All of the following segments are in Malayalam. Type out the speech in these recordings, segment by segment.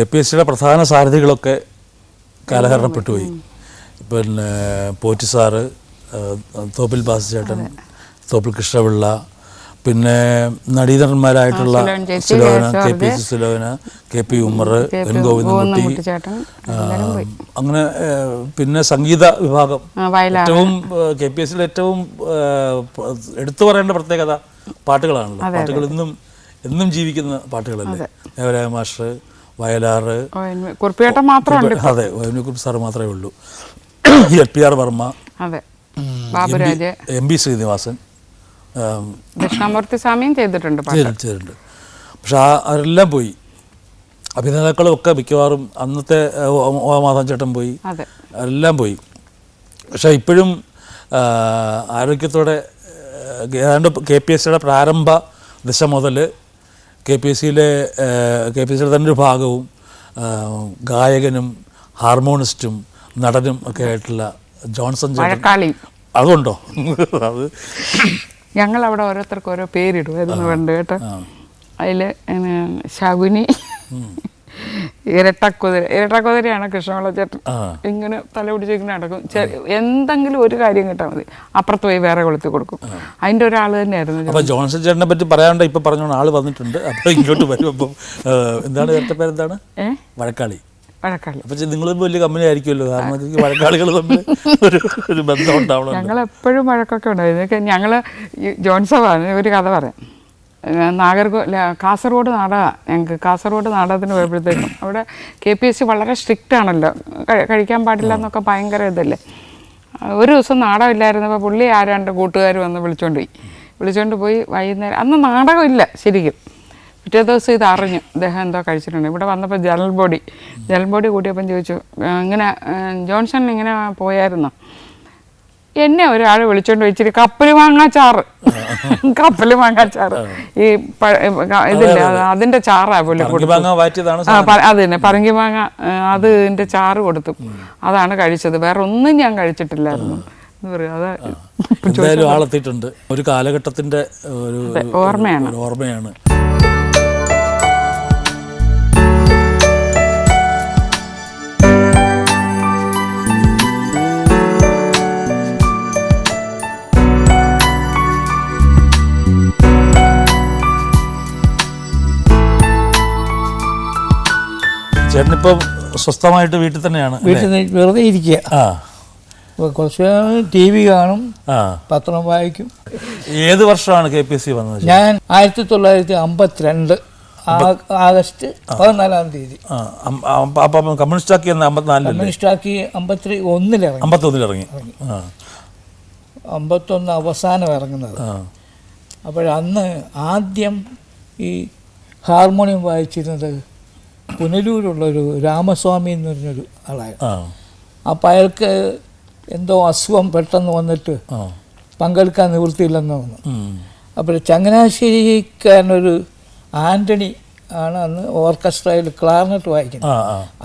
APSCയുടെ പ്രധാന സാരഥികളൊക്കെ കാലഹരണപ്പെട്ടുപോയി. പിന്നെ പോറ്റി സാറ്, തോപ്പിൽ ബാസിച്ചേട്ടൻ, തോപ്പിൽ കൃഷ്ണപിള്ള, പിന്നെ നടീനടന്മാരായിട്ടുള്ള Sulochana, KPC Sulochana, KP Ummer, N Govindankutty, അങ്ങനെ പിന്നെ സംഗീത വിഭാഗം ഏറ്റവും KPSCയിലെ ഏറ്റവും എടുത്തു പറയേണ്ട പ്രത്യേകത പാട്ടുകളാണല്ലോ. പാട്ടുകൾ എന്നും ജീവിക്കുന്ന പാട്ടുകളല്ലേ. ദേവരായ മാസ്റ്റർ, വയലാറ്, അതെ, കുറുപ്പ് സാറ് മാത്രമേ ഉള്ളൂ. LPR വർമ്മ, MB ശ്രീനിവാസൻ, ദക്ഷിണാമൂർത്തി സ്വാമിയും ചെയ്തിട്ടുണ്ട്. പക്ഷെ അവരെല്ലാം പോയി. അഭിനേതാക്കളും ഒക്കെ മിക്കവാറും അന്നത്തെ മാധവൻ ചേട്ടൻ പോയി, എല്ലാം പോയി. പക്ഷെ ഇപ്പോഴും ആരോഗ്യത്തോടെ ഏതാണ്ട് KPSCയുടെ പ്രാരംഭ ദിശ മുതൽ KPSCയുടെ തന്നെ ഒരു ഭാഗവും ഗായകനും ഹാർമോണിസ്റ്റും നടനും ഒക്കെ ആയിട്ടുള്ള ജോൺസൺ ചേട്ടൻ. അതുകൊണ്ടോ? അത് ഞങ്ങളവിടെ ഓരോരുത്തർക്ക് ഓരോ പേരിടുമായിരുന്നു വേണ്ട കേട്ടോ. അതിൽ ശകുനി, ഇരട്ടക്കുതിരയാണ് കൃഷ്ണപിള്ള ചേട്ടൻ. ഇങ്ങനെ തല പിടിച്ചിങ്ങനെ നടക്കും. എന്തെങ്കിലും ഒരു കാര്യം കിട്ടാൽ മതി, അപ്പുറത്ത് പോയി വേറെ കൊളുത്തി കൊടുക്കും. അതിൻ്റെ ഒരാൾ തന്നെയായിരുന്നു. അപ്പോൾ ജോൺസൺ ചേട്ടനെ പറ്റി പറയാണ്ട് ഇപ്പം പറഞ്ഞോണ്ട് ആൾ വന്നിട്ടുണ്ട്. അപ്പോൾ ഇങ്ങോട്ട് വരും. അപ്പം എന്താണ് ഇരട്ട പേരെന്താണ്? വഴക്കാളി. അപ്പം നിങ്ങൾ വലിയ കമ്പനി ആയിരിക്കുമല്ലോ, കാരണം വഴക്കാളികൾ തമ്മിൽ ഒരു ബന്ധം ഉണ്ടാവണം. ഞങ്ങളെപ്പോഴും വഴക്കൊക്കെ ഉണ്ടായിരുന്നു. ഞങ്ങൾ ജോൺസഭാണ് ഒരു കഥ പറയാം. കാസർഗോഡ് നാടകമാണ് ഞങ്ങൾക്ക്. കാസർഗോഡ് നാടകത്തിന് പോയപ്പോഴത്തേക്കും അവിടെ KPSC വളരെ സ്ട്രിക്റ്റ് ആണല്ലോ, കഴിക്കാൻ പാടില്ല എന്നൊക്കെ ഭയങ്കര ഇതല്ലേ. ഒരു ദിവസം നാടകം ഇല്ലായിരുന്നപ്പോൾ പുള്ളി ആരാണ്ട് കൂട്ടുകാർ വന്ന് വിളിച്ചുകൊണ്ട് പോയി. വൈകുന്നേരം അന്ന് നാടകമില്ല ശരിക്കും. പിറ്റേ ദിവസം ഇത് അറിഞ്ഞു, അദ്ദേഹം എന്തോ കഴിച്ചിട്ടുണ്ട്. ഇവിടെ വന്നപ്പോൾ ജനറൽ ബോഡി കൂട്ടിയപ്പം ചോദിച്ചു, ഇങ്ങനെ ജോൺസൺ ഇങ്ങനെ പോയായിരുന്നു. എന്നെ ഒരാൾ വിളിച്ചോണ്ട് വെച്ചിട്ട് കപ്പൽ മാങ്ങാച്ചാറ് ഈ ഇതില്ല, അതിന്റെ ചാറാ പുള്ളി കൊടുത്തു. അത് തന്നെ പറങ്കി മാങ്ങ, അതിന്റെ ചാറ് കൊടുത്തു. അതാണ് കഴിച്ചത്, വേറെ ഒന്നും ഞാൻ കഴിച്ചിട്ടില്ലായിരുന്നു എന്ന് പറയും. അത് ആളെത്തിയിട്ടുണ്ട്. ഒരു കാലഘട്ടത്തിന്റെ ഓർമ്മയാണ്. ചേട്ടനിപ്പം സ്വസ്ഥമായിട്ട് വീട്ടിൽ തന്നെയാണ്? വീട്ടിൽ വെറുതെ ഇരിക്കുക. കുറച്ച് TV കാണും, പത്രം വായിക്കും. ഏത് വർഷമാണ് KPSC വന്നത്? ഞാൻ 1952 ആഗസ്റ്റ് 14-ാം തീയതി. കമ്മ്യൂണിസ്റ്റാക്കി 51 ഇറങ്ങി. 51 അവസാനം ഇറങ്ങുന്നത്. അപ്പോഴന്ന് ആദ്യം ഈ ഹാർമോണിയം വായിച്ചിരുന്നത് പുനലൂരുള്ളൊരു രാമസ്വാമി എന്ന് പറഞ്ഞൊരു ആളായിരുന്നു. അപ്പം അയാൾക്ക് എന്തോ അസുഖം പെട്ടെന്ന് വന്നിട്ട് പങ്കെടുക്കാൻ നിവൃത്തിയില്ലെന്ന് തോന്നുന്നു. അപ്പോൾ ചങ്ങനാശ്ശേരിക്കാരനൊരു ആൻ്റണി ആണ് അന്ന് ഓർക്കസ്ട്രയിൽ ക്ലാർനെറ്റ് വായിക്കുന്നത്.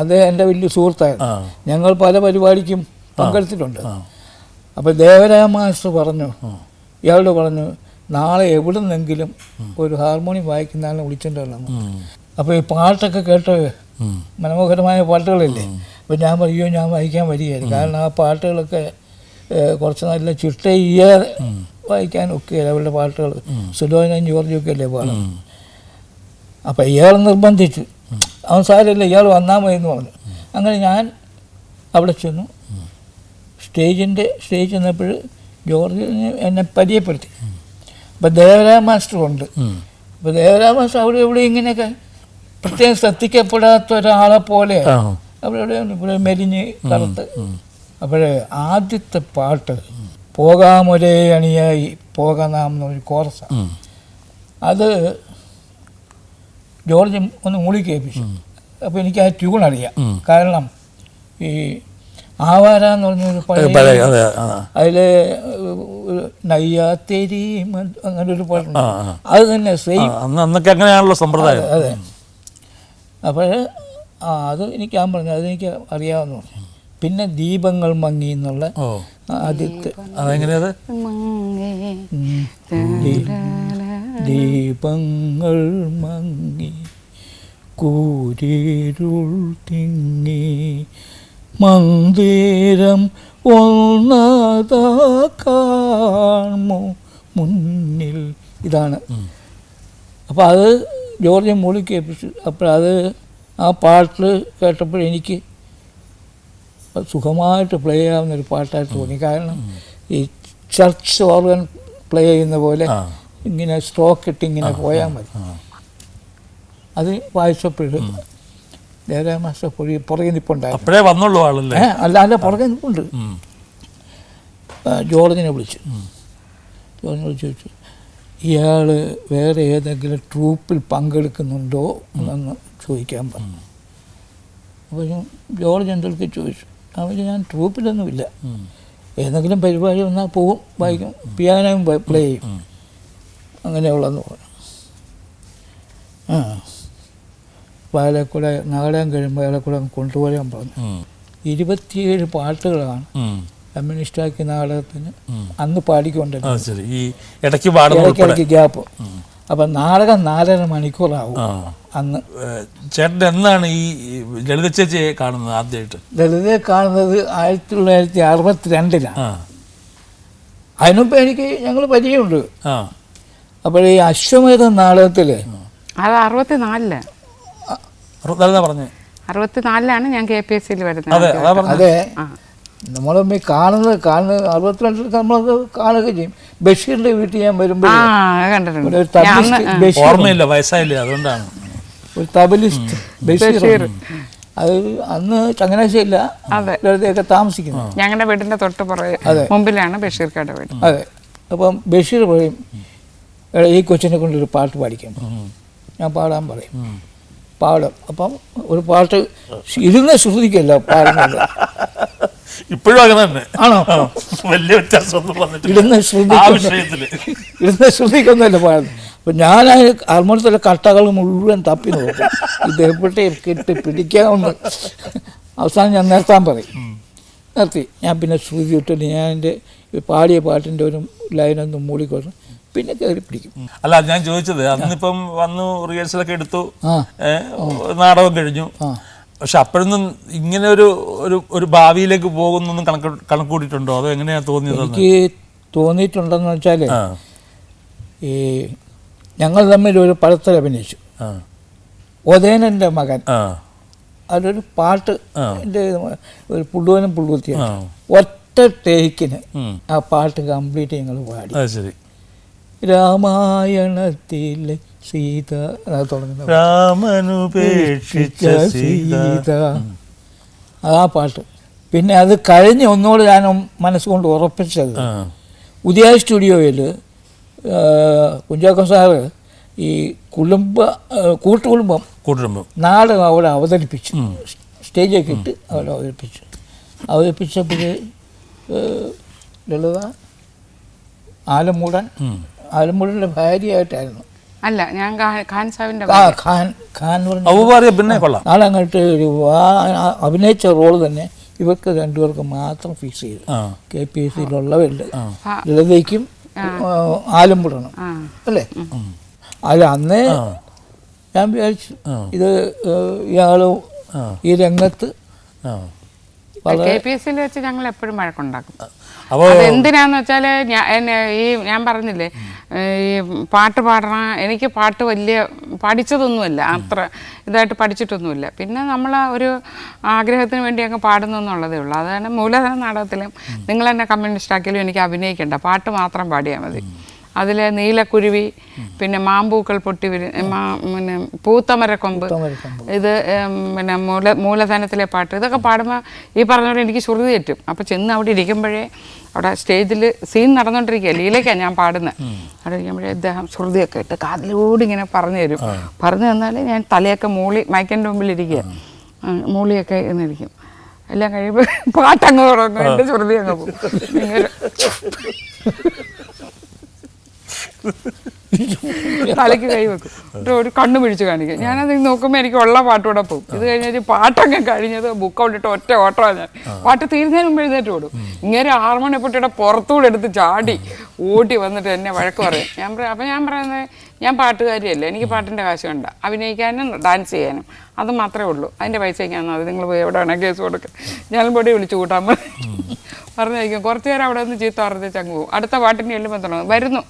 അത് എൻ്റെ വലിയ സുഹൃത്തായിരുന്നു. ഞങ്ങൾ പല പരിപാടിക്കും പങ്കെടുത്തിട്ടുണ്ട്. അപ്പോൾ ദേവരായ മാസ്റ്റർ പറഞ്ഞു, ഇയാളോട് പറഞ്ഞു, നാളെ എവിടെ നിന്നെങ്കിലും ഒരു ഹാർമോണിയം വായിക്കുന്ന ആളിനെ വിളിച്ചിട്ടുണ്ടല്ലോ. അപ്പോൾ ഈ പാട്ടൊക്കെ കേട്ട് മനോഹരമായ പാട്ടുകളല്ലേ. അപ്പോൾ ഞാൻ പറയോ, ഞാൻ വായിക്കാൻ വരികയായിരുന്നു. കാരണം ആ പാട്ടുകളൊക്കെ കുറച്ച് നല്ല ചിട്ടയ്യാതെ വായിക്കാനൊക്കെ അവരുടെ പാട്ടുകൾ സുലോചനയും ജോർജൊക്കെ അല്ലേ പാടും. അപ്പം ഇയാൾ നിർബന്ധിച്ചു. അവൻ സാരമില്ല, ഇയാൾ വന്നാൽ മതി എന്ന് പറഞ്ഞു. അങ്ങനെ ഞാൻ അവിടെ ചെന്നു. സ്റ്റേജ് ചെന്നപ്പോൾ ജോർജ് എന്നെ പരിചയപ്പെടുത്തി. അപ്പം ദേവരായ മാസ്റ്റർ ഉണ്ട്. അപ്പോൾ ദേവരായ മാസ്റ്റർ അവിടെ ഇവിടെ ഇങ്ങനെയൊക്കെ പ്രത്യേകം ശ്രദ്ധിക്കപ്പെടാത്ത ഒരാളെ പോലെ അവിടെ ഇവിടെ മെലിഞ്ഞ് കറുത്ത്. അപ്പോഴേ ആദ്യത്തെ പാട്ട് പോകാമൊരേ അണിയായി പോകാനാം എന്നൊരു കോറസാണ്. അത് ജോർജ് ഒന്ന് മൂളി കേൾപ്പിച്ചു. അപ്പോൾ എനിക്ക് ആ ട്യൂൺ അറിയാം. കാരണം ഈ ആവാര എന്ന് പറഞ്ഞൊരു പഴയ അതിൽ നയ്യാത്തേരി അങ്ങനെ ഒരു പാട്ടുണ്ട്. അത് തന്നെ സെയിം. അങ്ങനെയാണല്ലോ സമ്പ്രദായം. അതെ. അപ്പോൾ അത് എനിക്ക് ഞാൻ പറഞ്ഞു, അതെനിക്ക് അറിയാവുന്ന. പിന്നെ ദീപങ്ങൾ മങ്ങി എന്നുള്ള ആദ്യത്തെ ദീപങ്ങൾ മങ്ങി കൂരിരുൾ തിങ്ങി മന്ദിരം ഒന്നതാ കാണുമോ മുന്നിൽ. ഇതാണ്. അപ്പോൾ അത് ജോർജ് മൂളി കേൾപ്പിച്ചു. അപ്പോൾ അത് ആ പാട്ടിൽ കേട്ടപ്പോൾ എനിക്ക് സുഖമായിട്ട് പ്ലേ ചെയ്യാവുന്നൊരു പാട്ടായിട്ട് തോന്നി. കാരണം ഈ ചർച്ച് ഓർഗൻ പ്ലേ ചെയ്യുന്ന പോലെ ഇങ്ങനെ സ്ട്രോക്ക് ഇട്ട് ഇങ്ങനെ പോയാൽ മതി. അത് വായിച്ചപ്പോഴും ദേവരായ മാസ്റ്റർ പുറകെ നിൽപ്പുണ്ടായിരുന്നു. അല്ലാതെ പുറകെ നിൽപ്പുണ്ട്. ജോർജിനെ വിളിച്ചു ചോദിച്ചു, ഇയാൾ വേറെ ഏതെങ്കിലും ട്രൂപ്പിൽ പങ്കെടുക്കുന്നുണ്ടോ എന്ന് ചോദിക്കാൻ പറഞ്ഞു. അപ്പോൾ ജോർജ് എൻ്റെ അടുത്ത് ചോദിച്ചു. അവർ ഞാൻ ട്രൂപ്പിലൊന്നുമില്ല, ഏതെങ്കിലും പരിപാടി വന്നാൽ പോവും, വായിക്കും, പിയാനോയും പ്ലേ ചെയ്യും, അങ്ങനെയുള്ളതെന്ന് പറഞ്ഞു. അയാളെക്കൂടെ നാടകം കഴിയുമ്പോൾ അയാളെക്കൂടെ കൊണ്ടുപോകാൻ പറഞ്ഞു. 27 പാട്ടുകളാണ് കമ്മ്യൂണിസ്റ്റാക്കി നാടകത്തിന് അന്ന് പാടിക്കൊണ്ടിരുന്നത്, ഇടയ്ക്ക് ഗ്യാപ്പ്. അപ്പം നാടകം 4.5 മണിക്കൂറാവും അന്ന്. ചേട്ടൻ എന്നാണ് ഈ ലളിത ചേച്ചിയെ കാണുന്നത് ആദ്യമായിട്ട്? ലളിതയെ കാണുന്നത് 1962-ലാണ്. അതിനുമ്പ് എനിക്ക് ഞങ്ങൾ പരിചയമുണ്ട്. അപ്പോൾ ഈ അശ്വമേധ നാടകത്തിൽ അത് 64-ലാണ് ഞാൻ KPSC വരുന്നത്. അതെ, നമ്മളൊന്നും കാണുന്നത് 62 നമ്മളത് കാണുക ചെയ്യും. ബഷീറിന്റെ വീട്ടിൽ ഞാൻ വരുമ്പോൾ ഒരു തബലിസ്റ്റ് ബഷീർ, അത് അന്ന് ചങ്ങനാശ്ശേരിയില്ല, ലളിതയൊക്കെ താമസിക്കുന്നു. ഞങ്ങളുടെ വീടിന്റെ തൊട്ട് മുമ്പിലാണ് ബഷീർ കട വീട്. അതെ. അപ്പം ബഷീർ പറയും, ഈ കൊച്ചിനെ കൊണ്ടൊരു പാട്ട് പാടിക്കാൻ. ഞാൻ പാടാൻ പറയും, പാടും. അപ്പം ഒരു പാട്ട് ഇരുന്ന് ശ്രുതിക്കല്ല പാടുന്നത്. ഇപ്പോഴും അങ്ങനെ തന്നെ ആണോ? വലിയ വ്യത്യാസം ഇരുന്ന് ശ്രുതിക്കൊന്നുമല്ല പാടുന്നത്. അപ്പം ഞാൻ ഹാർമോണിയത്തിലെ കട്ടകൾ മുഴുവൻ തപ്പി നോക്കും, ഇതെപ്പോഴത്തെ ഇട്ട് പിടിക്കാമെന്ന്. അവസാനം ഞാൻ നിർത്താൻ പറയും. നിർത്തി ഞാൻ പിന്നെ ശ്രുതി ഇട്ടിട്ട് ഞാൻ എൻ്റെ പാടിയ പാട്ടിൻ്റെ ഒരു ലൈനൊന്ന് മൂളിക്കൊടുക്കും, പിന്നെ കയറി പിടിക്കും. അല്ല, ഞാൻ ചോദിച്ചത് അന്നിപ്പം വന്നു റിഹേഴ്സലൊക്കെ എടുത്തു, നാടകം കഴിഞ്ഞു, പക്ഷെ അപ്പോഴൊന്നും ഇങ്ങനെ ഒരു ഭാവിയിലേക്ക് പോകുന്നൊന്നും കണക്കൂട്ടിയിട്ടുണ്ടോ? അതോ എങ്ങനെയാണ് തോന്നിയത്? എനിക്ക് തോന്നിയിട്ടുണ്ടെന്ന് വെച്ചാൽ, ഈ ഞങ്ങൾ തമ്മിൽ ഒരു പടത്തിൽ അഭിനയിച്ചു. ഒതേനൻ്റെ മകൻ, അതൊരു പാട്ട്, എൻ്റെ ഒരു പുള്ളുവനും പുള്ളുത്തിയാണ്. ഒറ്റ ടേക്കിന് ആ പാട്ട് കംപ്ലീറ്റ് ഞങ്ങൾ പാടി. രാമായണത്തിലെ സീത തുടങ്ങുന്ന രാമനുപേക്ഷിച്ച സീത, ആ പാട്ട്. പിന്നെ അത് കഴിഞ്ഞ് ഒന്നുകൂടെ ഞാൻ മനസ്സുകൊണ്ട് ഉറപ്പിച്ചത്, ഉദയ സ്റ്റുഡിയോയിൽ കുഞ്ചാക്കോ സാറ് ഈ കൂട്ടുകുടുംബം നാടകം അവിടെ അവതരിപ്പിച്ചു. സ്റ്റേജൊക്കെ ഇട്ട് അവിടെ അവതരിപ്പിച്ചപ്പോൾ ലളിത ആലമ്പൂടൻ്റെ ഭാര്യയായിട്ടായിരുന്നു. അല്ല, ഞാൻ ഖാൻ സാഹിബിന്റെ നാളെ അങ്ങോട്ട് അഭിനയിച്ച റോള് തന്നെ ഇവർക്ക് രണ്ടുപേർക്കും മാത്രം ഫിക്സ് ചെയ്തു. KPSC-യിലുള്ളവരുണ്ട്, ലളിതയ്ക്കും ആലമ്പൂടണം അല്ലേ. അല്ല, അന്നേ ഞാൻ വിചാരിച്ചു ഇത് ഇയാളും ഈ രംഗത്ത് KPSC-യിൽ വെച്ച് ഞങ്ങൾ എപ്പോഴും വഴക്കുണ്ടാക്കും. എന്തിനാന്ന് വെച്ചാൽ ഞാൻ പറഞ്ഞില്ലേ, ഈ പാട്ട് പാടണം, എനിക്ക് പാട്ട് വലിയ പഠിച്ചതൊന്നുമല്ല, അത്ര ഇതായിട്ട് പഠിച്ചിട്ടൊന്നുമില്ല. പിന്നെ നമ്മൾ ഒരു ആഗ്രഹത്തിന് വേണ്ടി അങ്ങ് പാടുന്നു എന്നുള്ളതേ ഉള്ളൂ. അതാണ് മൂലധന നാടകത്തിലും നിങ്ങൾ തന്നെ കമ്മ്യൂണിസ്റ്റ് ആക്കിയാലും എനിക്ക് അഭിനയിക്കേണ്ട, പാട്ട് മാത്രം പാടിയാൽ മതി. അതിൽ നീലക്കുരുവി, പിന്നെ മാമ്പൂക്കൾ പൊട്ടി പിന്നെ പൂത്തമരക്കൊമ്പ്, ഇത് പിന്നെ മൂലധനത്തിലെ പാട്ട്, ഇതൊക്കെ പാടുമ്പോൾ ഈ പറഞ്ഞ പോലെ എനിക്ക് ശ്രുതി തെറ്റും. അപ്പോൾ ചെന്ന് അവിടെ ഇരിക്കുമ്പോഴേ, അവിടെ സ്റ്റേജിൽ സീൻ നടന്നുകൊണ്ടിരിക്കുക, ലീലയ്ക്കാണ് ഞാൻ പാടുന്നത്. അവിടെ ഇരിക്കുമ്പോഴേ അദ്ദേഹം ശ്രുതിയൊക്കെ ഇട്ട് കാതിലൂടെ ഇങ്ങനെ പറഞ്ഞു തരും. പറഞ്ഞു തന്നാൽ ഞാൻ തലയൊക്കെ മൂളി മൈക്കിൻ്റെ മുമ്പിലിരിക്കുക, മൂളിയൊക്കെ എന്നിരിക്കും. എല്ലാം കഴിയുമ്പോൾ പാട്ടങ്ങ് തുടങ്ങും, എൻ്റെ ശ്രുതി അങ്ങ് പോകും. തലയ്ക്ക് കൈ വെക്കും, എന്നിട്ട് ഒരു കണ്ണ് പിടിച്ച് കാണിക്കും. ഞാനത് നോക്കുമ്പോൾ എനിക്ക് ഉള്ള പാട്ടുകൂടെ പോകും. ഇത് കഴിഞ്ഞിട്ട് പാട്ടൊക്കെ കഴിഞ്ഞത് ബുക്ക് ഔട്ടിട്ട് ഒറ്റ ഓട്ടമാണ് ഞാൻ. പാട്ട് തീരുന്നതിന് മുമ്പ് എഴുന്നേറ്റ് ഓടും. ഇങ്ങനെ 6 മണിപ്പെട്ടിയുടെ പുറത്തൂടെ എടുത്ത് ചാടി ഓടി വന്നിട്ട് എന്നെ വഴക്ക് പറയും. അപ്പം ഞാൻ പറയുന്നത്, ഞാൻ പാട്ടുകാരിയല്ലേ, എനിക്ക് പാട്ടിൻ്റെ കാശ് വേണ്ട, അഭിനയിക്കാനും ഡാൻസ് ചെയ്യാനും അത് മാത്രമേ ഉള്ളൂ, അതിൻ്റെ പൈസയ്ക്കാണ് അത് നിങ്ങൾ പോയി എവിടെയാണ് കേസ് കൊടുക്കുക, ഞാൻ പൊടി വിളിച്ചു കൂട്ടാൻ പറഞ്ഞായിരിക്കും. കുറച്ച് നേരം അവിടെ നിന്ന് ചീത്ത പറഞ്ഞ് ചങ്ങ് പോകും. അടുത്ത പാട്ടിന് ചെല്ലുമ്പോൾ തുടങ്ങും, വരുന്നു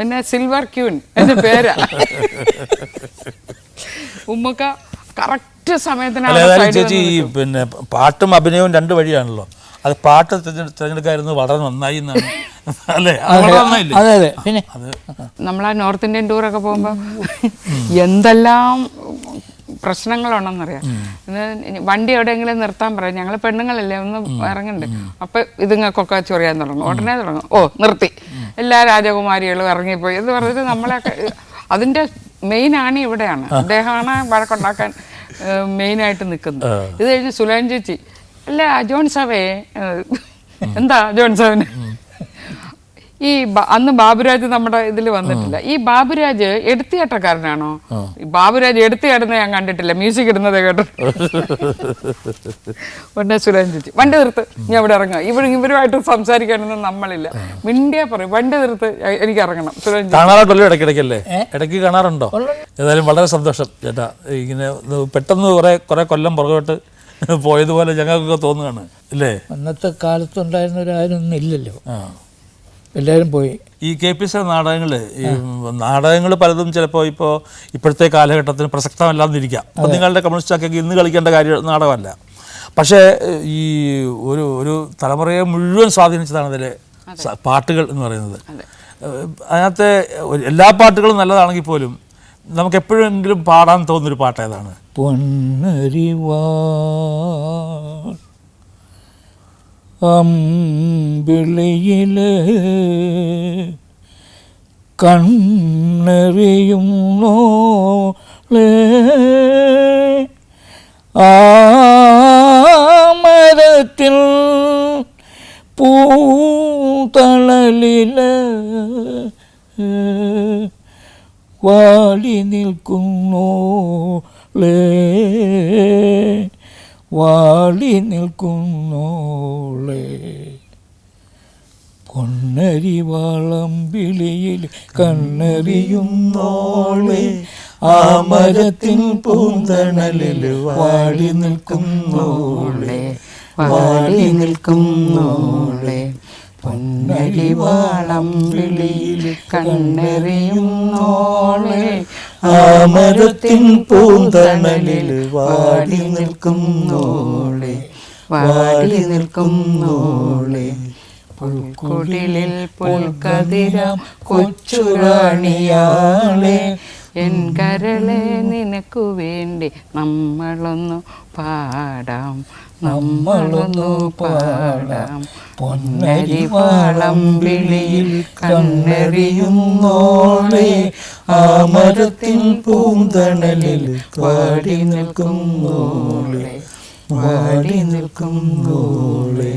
എന്നെ സിൽവർ ക്യൂൻ എൻ്റെ പേരാ. ഉമ്മക്ക കറക്റ്റ് സമയത്തിനാണ്. ചേച്ചി പിന്നെ പാട്ടും അഭിനയവും 2 വഴിയാണല്ലോ. അത് പാട്ട് തിരഞ്ഞെടുക്കായിരുന്നു വളരെ നന്നായി എന്നാണ് അല്ലേ? അതെ അതെ. പിന്നെ നമ്മളാ നോർത്ത് ഇന്ത്യൻ ടൂറൊക്കെ പോകുമ്പോൾ എന്തെല്ലാം പ്രശ്നങ്ങളുണ്ടെന്നറിയാം. വണ്ടി എവിടെയെങ്കിലും നിർത്താൻ പറയും, ഞങ്ങൾ പെണ്ണുങ്ങളല്ലേ ഒന്ന് ഇറങ്ങണ്ടേ, അപ്പം ഇതുങ്ങൾക്കൊക്കെ ചൊറിയാൻ തുടങ്ങും. ഉടനെ തുടങ്ങും, ഓ നിർത്തി, എല്ലാ രാജകുമാരികളും ഇറങ്ങിപ്പോയി എന്ന് പറഞ്ഞിട്ട് നമ്മളെയൊക്കെ. അതിൻ്റെ മെയിനാണ് ഇവിടെയാണ്, അദ്ദേഹമാണ് വഴക്കുണ്ടാക്കാൻ മെയിനായിട്ട് നിൽക്കുന്നത്. ഇത് കഴിഞ്ഞ് സുലൈൻ ചേച്ചി, അല്ല ജോൺസാവേ, എന്താ ജോൺസാവിന് ഈ അന്ന് ബാബുരാജ് നമ്മുടെ ഇതിൽ വന്നിട്ടില്ല. ഈ ബാബുരാജ് എടുത്തിയാട്ടക്കാരനാണോ? ബാബുരാജ് എടുത്തിയാടുന്ന ഞാൻ കണ്ടിട്ടില്ല, മ്യൂസിക് ഇടുന്നത് കേട്ടോ. ഉടനെ സുലൈൻ ചേച്ചി, വണ്ടി നിർത്ത്, ഞാൻ ഇവിടെ ഇറങ്ങുക, ഇവരുമായിട്ട് സംസാരിക്കാനൊന്നും നമ്മളില്ല, മിണ്ടിയാ പറയും വണ്ടി നിർത്ത്, എനിക്ക് ഇറങ്ങണം. സുലൈൻ കാണാറുണ്ടല്ലോ ഇടയ്ക്കിടയ്ക്കല്ലേ? ഇടയ്ക്ക് കാണാറുണ്ടോ? ഏതായാലും വളരെ സന്തോഷം ചേട്ടാ. ഇങ്ങനെ പെട്ടെന്ന് കുറെ കൊല്ലം പുറകോട്ട് പോയതുപോലെ ഞങ്ങൾക്കൊക്കെ തോന്നുകയാണ് അല്ലേ? അന്നത്തെ കാലത്തുണ്ടായിരുന്നവരാരൊന്നും ഇല്ലല്ലോ, എല്ലാവരും പോയി. ഈ KPSC നാടകങ്ങൾ പലതും ചിലപ്പോൾ ഇപ്പോഴത്തെ കാലഘട്ടത്തിന് പ്രസക്തമല്ലാതിരിക്കാം. അപ്പം നിങ്ങളുടെ കമ്മ്യൂണിസ്റ്റ് ഇന്ന് കളിക്കേണ്ട കാര്യം നാടകമല്ല. പക്ഷേ ഈ ഒരു തലമുറയെ മുഴുവൻ സ്വാധീനിച്ചതാണ് അതിലെ പാട്ടുകൾ എന്ന് പറയുന്നത്. അതിനകത്തെ എല്ലാ പാട്ടുകളും നല്ലതാണെങ്കിൽ പോലും നമുക്ക് എപ്പോഴെങ്കിലും പാടാൻ തോന്നുന്നൊരു പാട്ട് ഏതാണ്? പൊന്നരിവാൾ അമ്പിളിയിലെ കണ്ണെറിയുന്നോളെ ആമരത്തിൽ പൂതളലിലെ വാടി നിൽക്കുന്നോളെ വാടി നിൽക്കുന്നോളെ പൊന്നരിവാളമ്പിളിയിൽ കണ്ണെറിയുന്നോളെ ആമരത്തിൽ പൂന്തണലിൽ വാടി നിൽക്കുന്നോളെ വാടി നിൽക്കുന്നോളെ പൊന്നരിവാളമ്പിളിയിൽ കണ്ണെറിയുന്നോളെ ആമരത്തിൻ പൂന്തണലിൽ വാടി നിൽക്കുന്നോളെ വാടി നിൽക്കുന്നോളെ പുൽക്കുടിലിൽ പുൽക്കതിരാം കൊച്ചുറാണിയാളെ എൻ കരളെ നിനക്കു വേണ്ടി നമ്മളൊന്നു പാടാം നമ്മളൊന്നു പാടാം പൊന്നരിവാളമ്പിളിയിൽ കണ്ണെറിയുന്നോളെ ആമരത്തിൻ പൂന്തണലിൽ വാടി നിൽക്കുന്നോളെ വാടി നിൽക്കുന്നോളെ